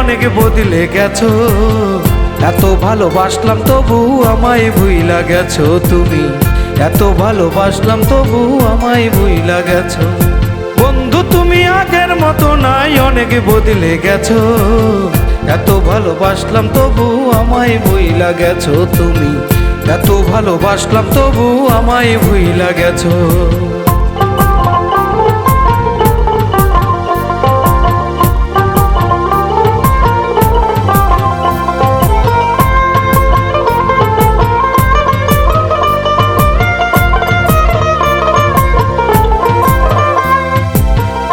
অনেক বদলে গেছো। এত ভালোবাসলাম তবু আমায় ভুইলা গেছো তুমি, এত ভালোবাসলাম তবু আমায় ভুইলা গেছো। বন্ধু তুমি আগের মতো নাই, অনেক বদলে গেছো। এত ভালোবাসলাম তবু আমায় ভুইলা গেছো তুমি, এত ভালোবাসলাম তবু আমায় ভুইলা গেছো।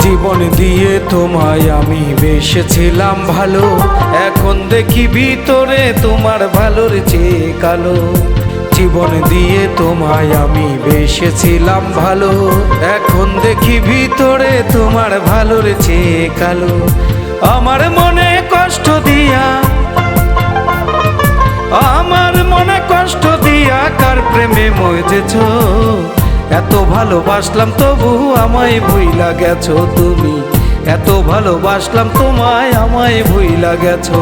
জীবন দিয়ে তোমায় আমি বেসেছিলাম ভালো, এখন দেখি ভিতরে তোমার ভালোর চেয়ে কালো। জীবন দিয়ে তোমায় আমি বেসেছিলাম ভালো, এখন দেখি ভিতরে তোমার ভালোর চেয়ে কালো। আমার মনে কষ্ট দিয়া, আমার মনে কষ্ট দিয়া কার প্রেমে মজেছো। এত ভালোবাসলাম তবু আমায় ভুইলা গেছো তুমি, এত ভালোবাসলাম তোমায় আমায় ভুইলা গেছো।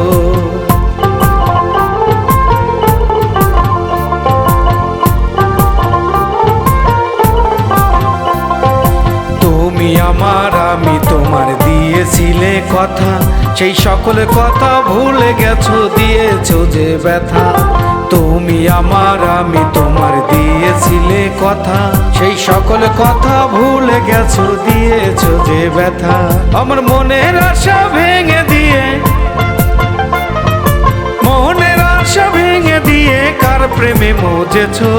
তুমি আমার আমি তোমার দিয়েছিলে কথা, সেই সকল কথা ভুলে গেছো, দিয়েছো যে ব্যথা। তুমি আমার আমি তোমার দিয়েছিলে কথা, সেই সকল কথা ভুলে গেছো, দিয়েছো যে ব্যথা। আমার মনের আশা ভেঙে দিয়ে, মনের আশা ভেঙে দিয়ে কার প্রেমে মজেছো।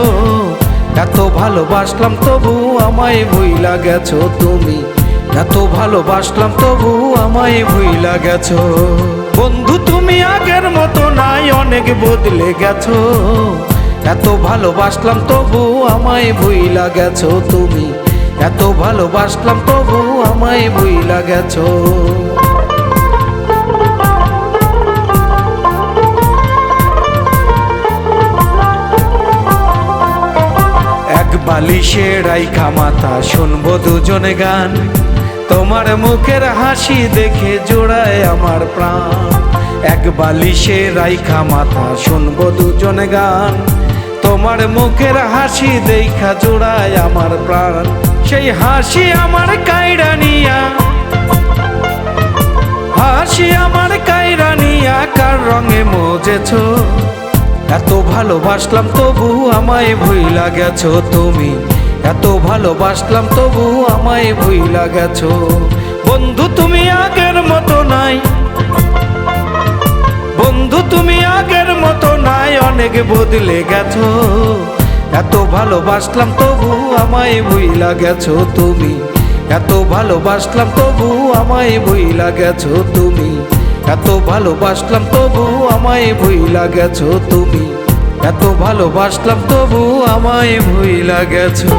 এত ভালোবাসলাম তবু আমায় ভুইলা গেছো তুমি, এত ভালোবাসলাম তবু আমায় ভুইলা গেছো। বন্ধু তুমি আগের মতো নাই, অনেক বদলে গেছো। এত ভালোবাসলাম তবু আমায় ভুইলা গেছো তুমি, এত ভালোবাসলাম তবু আমায় ভুইলা গেছো। এক বালিশে রাইখা মাথা শুনবো দুজনে গান, তোমার মুখের হাসি দেখে জোড়ায় আমার প্রাণ। এক বালিশে রাইখা মাথা শুনবো দুজনে গান, তোমার মুখের হাসি দেখা জোড়ায় আমার প্রাণ। সেই হাসি আমার কাইরা নিয়া, হাসি আমার কাইরা নিয়া কার রঙে মজেছো। এত ভালোবাসলাম তবু আমায় ভুইলা গেছো তুমি, এত ভালোবাসলাম তবু আমায় ভুইলা গেছো। বন্ধু তুমি আগের মতো নাই, বন্ধু তুমি আগের মতো নাই, অনেক বদলে গেছো। এত ভালোবাসলাম তবু আমায় ভুইলা গেছো তুমি, এত ভালোবাসলাম তবু আমায় ভুইলা গেছো তুমি, এত ভালোবাসলাম তবু আমায় ভুইলা গেছো তুমি, এত ভালোবাসলাম তবু আমায় ভুইলা গেছো।